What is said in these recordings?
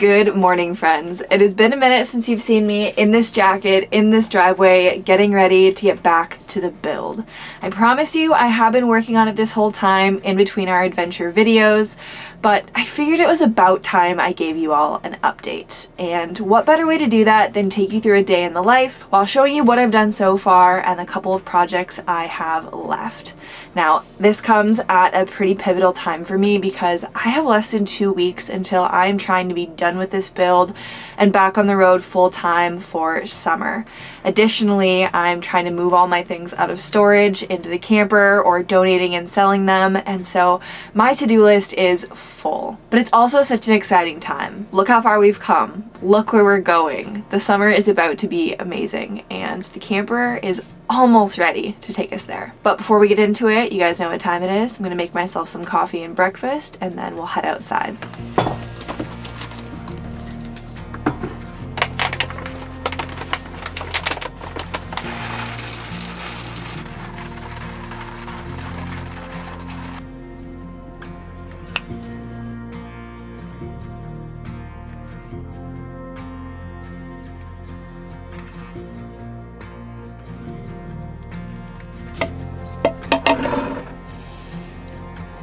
Good morning, friends. It has been a minute since you've seen me in this jacket, in this driveway, getting ready to get back to the build. I promise you I have been working on it this whole time in between our adventure videos, but I figured it was about time I gave you all an update. And what better way to do that than take you through a day in the life while showing you what I've done so far and a couple of projects I have left. Now, this comes at a pretty pivotal time for me because I have less than 2 weeks until I'm trying to be done with this build and back on the road full time for summer. Additionally, I'm trying to move all my things out of storage into the camper or donating and selling them, and so my to-do list is full. But it's also such an exciting time. Look how far we've come. Look where we're going. The summer is about to be amazing, and the camper is almost ready to take us there. But before we get into it, you guys know what time it is. I'm gonna make myself some coffee and breakfast, and then we'll head outside.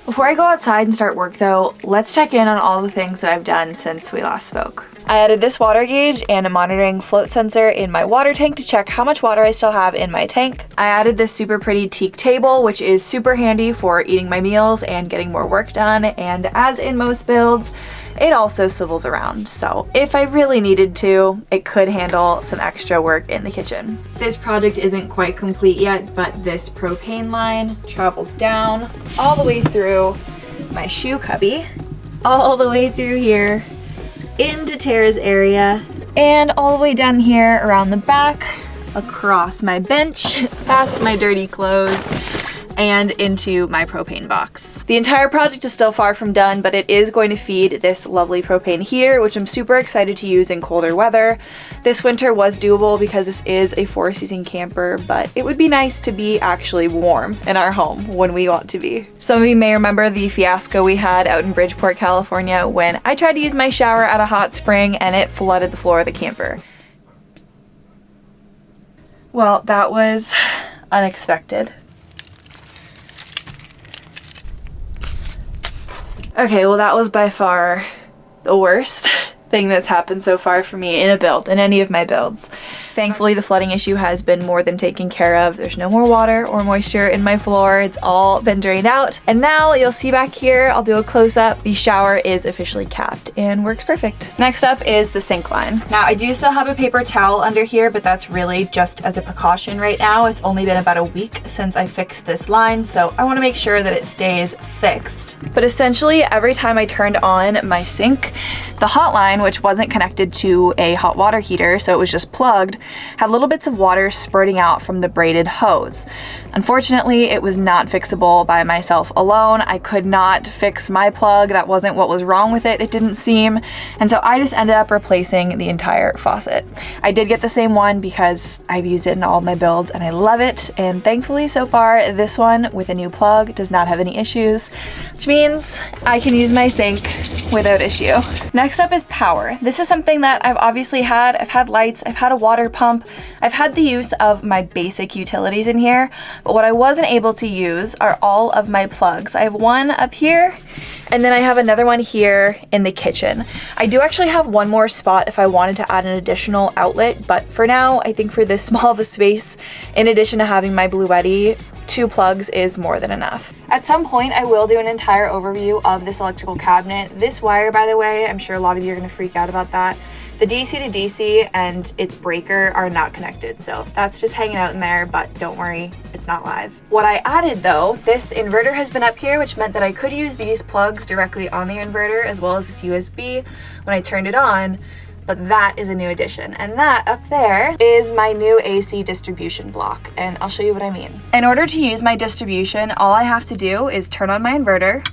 Before I go outside and start work though, let's check in on all the things that I've done since we last spoke. I added this water gauge and a monitoring float sensor in my water tank to check how much water I still have in my tank. I added this super pretty teak table, which is super handy for eating my meals and getting more work done, and as in most builds, it also swivels around, so if I really needed to, it could handle some extra work in the kitchen. This project isn't quite complete yet, but this propane line travels down all the way through my shoe cubby, all the way through here, into Tara's area, and all the way down here around the back, across my bench, past my dirty clothes, and into my propane box. The entire project is still far from done, but it is going to feed this lovely propane heater, which I'm super excited to use in colder weather. This winter was doable because this is a 4-season camper, but it would be nice to be actually warm in our home when we want to be. Some of you may remember the fiasco we had out in Bridgeport, California, when I tried to use my shower at a hot spring and it flooded the floor of the camper. Well, that was unexpected. Okay, well that was by far the worst thing that's happened so far for me in a build, in any of my builds. Thankfully, the flooding issue has been more than taken care of. There's no more water or moisture in my floor. It's all been drained out. And now you'll see back here, I'll do a close-up. The shower is officially capped and works perfect. Next up is the sink line. Now, I do still have a paper towel under here, but that's really just as a precaution right now. It's only been about a week since I fixed this line, so I want to make sure that it stays fixed. But essentially, every time I turned on my sink, the hot line, which wasn't connected to a hot water heater, so it was just plugged, had little bits of water spurting out from the braided hose. Unfortunately, it was not fixable by myself alone. I could not fix my plug. That wasn't what was wrong with it, it didn't seem. And so I just ended up replacing the entire faucet. I did get the same one because I've used it in all of my builds and I love it. And thankfully, so far, this one with a new plug does not have any issues, which means I can use my sink without issue. Next up is power. This is something that I've obviously had. I've had lights, I've had a water pump, I've had the use of my basic utilities in here, but what I wasn't able to use are all of my plugs. I have one up here, and then I have another one here in the kitchen. I do actually have one more spot if I wanted to add an additional outlet, but for now, I think for this small of a space, in addition to having my Bluetti, 2 plugs is more than enough. At some point, I will do an entire overview of this electrical cabinet. This wire, by the way, I'm sure a lot of you are gonna freak out about that. The DC to DC and its breaker are not connected, so that's just hanging out in there, but don't worry, it's not live. What I added though, this inverter has been up here, which meant that I could use these plugs directly on the inverter as well as this USB when I turned it on, but that is a new addition. And that up there is my new AC distribution block, and I'll show you what I mean. In order to use my distribution, all I have to do is turn on my inverter,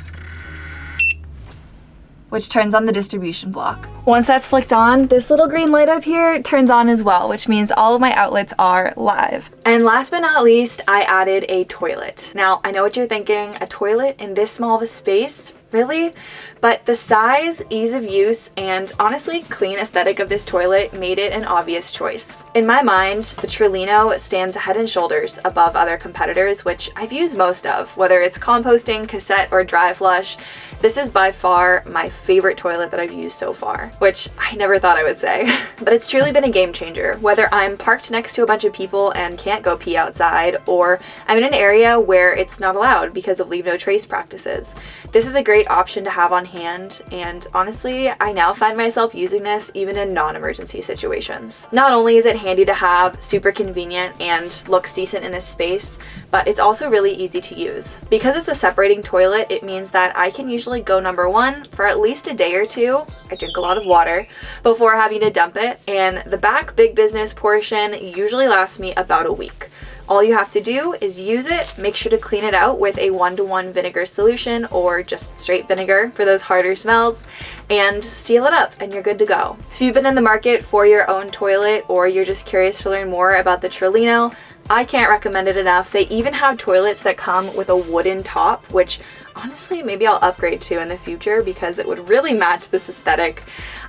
which turns on the distribution block. Once that's flicked on, this little green light up here turns on as well, which means all of my outlets are live. And last but not least, I added a toilet. Now, I know what you're thinking, a toilet in this small of a space? really? But the size, ease of use, and honestly clean aesthetic of this toilet made it an obvious choice. In my mind, the Trulino stands head and shoulders above other competitors, which I've used most of, whether it's composting, cassette, or dry flush. This is by far my favorite toilet that I've used so far, which I never thought I would say. But it's truly been a game changer, whether I'm parked next to a bunch of people and can't go pee outside, or I'm in an area where it's not allowed because of leave no trace practices. This is a great option to have on hand, and honestly, I now find myself using this even in non-emergency situations. Not only is it handy to have, super convenient, and looks decent in this space, but it's also really easy to use. Because it's a separating toilet, it means that I can usually go number one for at least a day or two. I drink a lot of water before having to dump it, and the back big business portion usually lasts me about a week. All you have to do is use it, make sure to clean it out with a 1-to-1 vinegar solution or just straight vinegar for those harder smells, and seal it up and you're good to go. So if you've been in the market for your own toilet, or you're just curious to learn more about the Trulino, I can't recommend it enough. They even have toilets that come with a wooden top, which honestly maybe I'll upgrade to in the future because it would really match this aesthetic.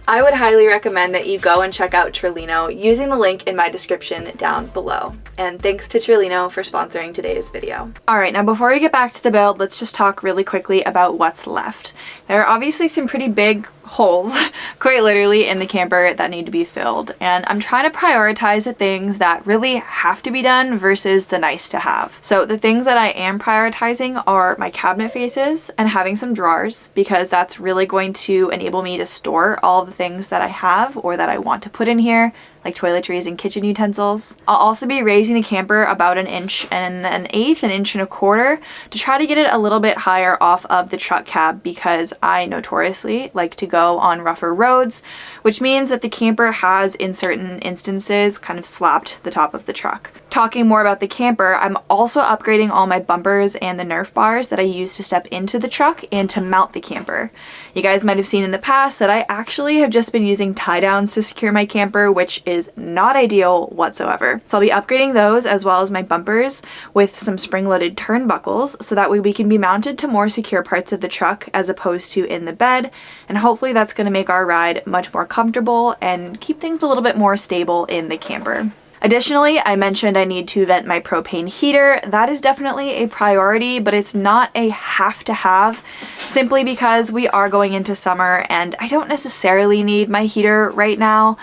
I would highly recommend that you go and check out Trulino using the link in my description down below. And thanks to Trulino for sponsoring today's video. Alright, now before we get back to the build, let's just talk really quickly about what's left. There are obviously some pretty big holes, quite literally, in the camper that need to be filled, and I'm trying to prioritize the things that really have to be done versus the nice to have. So the things that I am prioritizing are my cabinet faces and having some drawers, because that's really going to enable me to store all the things that I have or that I want to put in here, like toiletries and kitchen utensils. I'll also be raising the camper about 1.125 inches to try to get it a little bit higher off of the truck cab, because I notoriously like to go on rougher roads, which means that the camper has in certain instances kind of slapped the top of the truck. Talking more about the camper, I'm also upgrading all my bumpers and the Nerf bars that I use to step into the truck and to mount the camper. You guys might have seen in the past that I actually have just been using tie downs to secure my camper, which is not ideal whatsoever. So I'll be upgrading those as well as my bumpers with some spring-loaded turnbuckles, so that way we can be mounted to more secure parts of the truck as opposed to in the bed, and hopefully that's going to make our ride much more comfortable and keep things a little bit more stable in the camper. Additionally, I mentioned I need to vent my propane heater. That is definitely a priority, but it's not a have to have, simply because we are going into summer and I don't necessarily need my heater right now.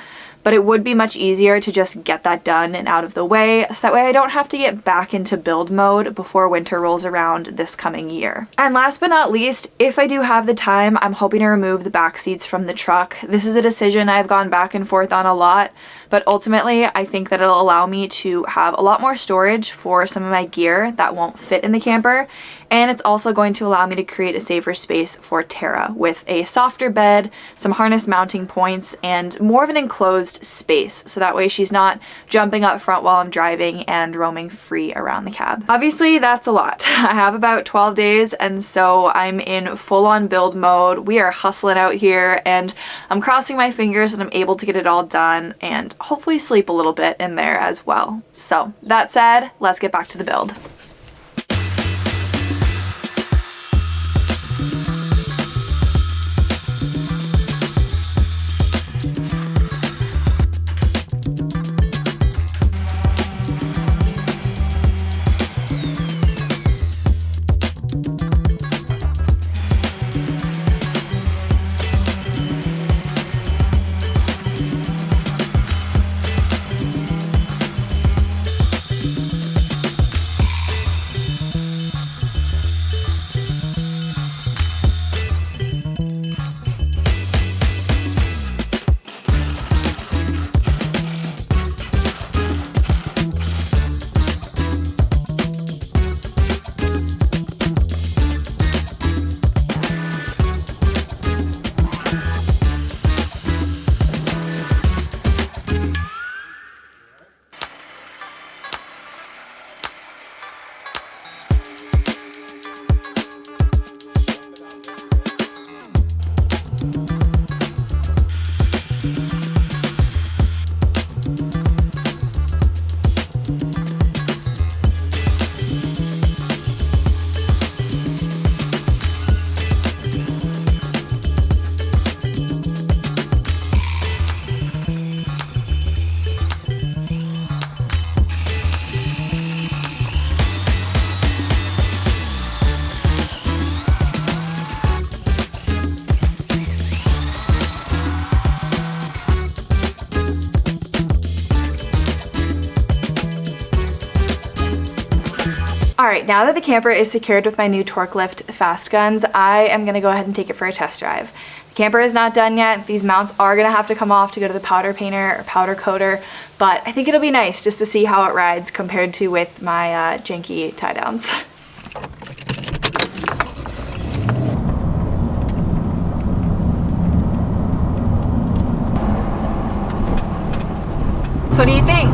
But it would be much easier to just get that done and out of the way, so that way I don't have to get back into build mode before winter rolls around this coming year. And last but not least, if I do have the time, I'm hoping to remove the back seats from the truck. This is a decision I've gone back and forth on a lot, but ultimately I think that it'll allow me to have a lot more storage for some of my gear that won't fit in the camper, and it's also going to allow me to create a safer space for Tara with a softer bed, some harness mounting points, and more of an enclosed space, so that way she's not jumping up front while I'm driving and roaming free around the cab. Obviously that's a lot. I have about 12 days, and so I'm in full-on build mode. We are hustling out here, and I'm crossing my fingers that I'm able to get it all done and hopefully sleep a little bit in there as well. So that said, let's get back to the build. right, now that the camper is secured with my new Torque Lift Fast Guns, I am gonna go ahead and take it for a test drive. The camper is not done yet. These mounts are gonna have to come off to go to the powder painter or powder coater, but I think it'll be nice just to see how it rides compared to with my janky tie downs. So what do you think?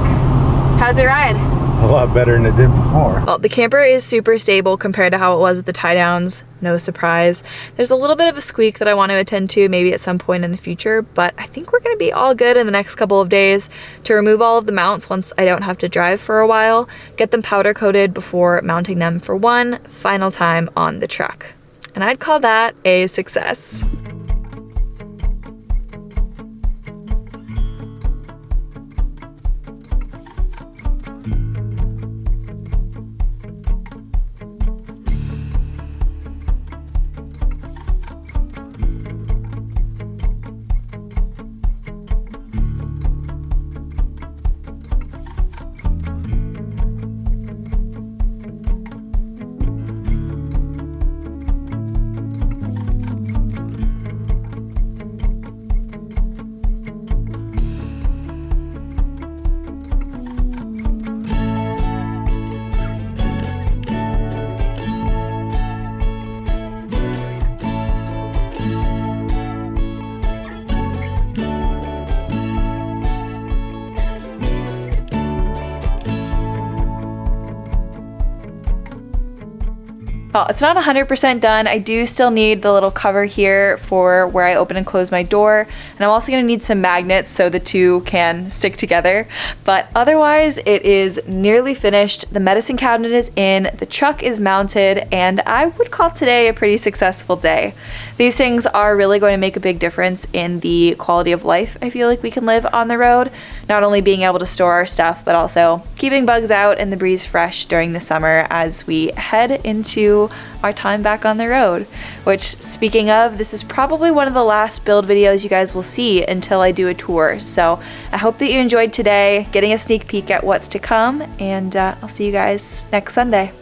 How's it ride? A lot better than it did before. Well, the camper is super stable compared to how it was with the tie downs. No surprise. There's a little bit of a squeak that I want to attend to maybe at some point in the future, but I think we're going to be all good in the next couple of days to remove all of the mounts once I don't have to drive for a while, get them powder coated before mounting them for one final time on the truck. And I'd call that a success. Well, it's not 100% done. I do still need the little cover here for where I open and close my door. And I'm also gonna need some magnets so the two can stick together. But otherwise, it is nearly finished. The medicine cabinet is in, the truck is mounted, and I would call today a pretty successful day. These things are really going to make a big difference in the quality of life I feel like we can live on the road. Not only being able to store our stuff, but also keeping bugs out and the breeze fresh during the summer as we head into our time back on the road. Which, speaking of, this is probably one of the last build videos you guys will see until I do a tour. So I hope that you enjoyed today, getting a sneak peek at what's to come, and I'll see you guys next Sunday.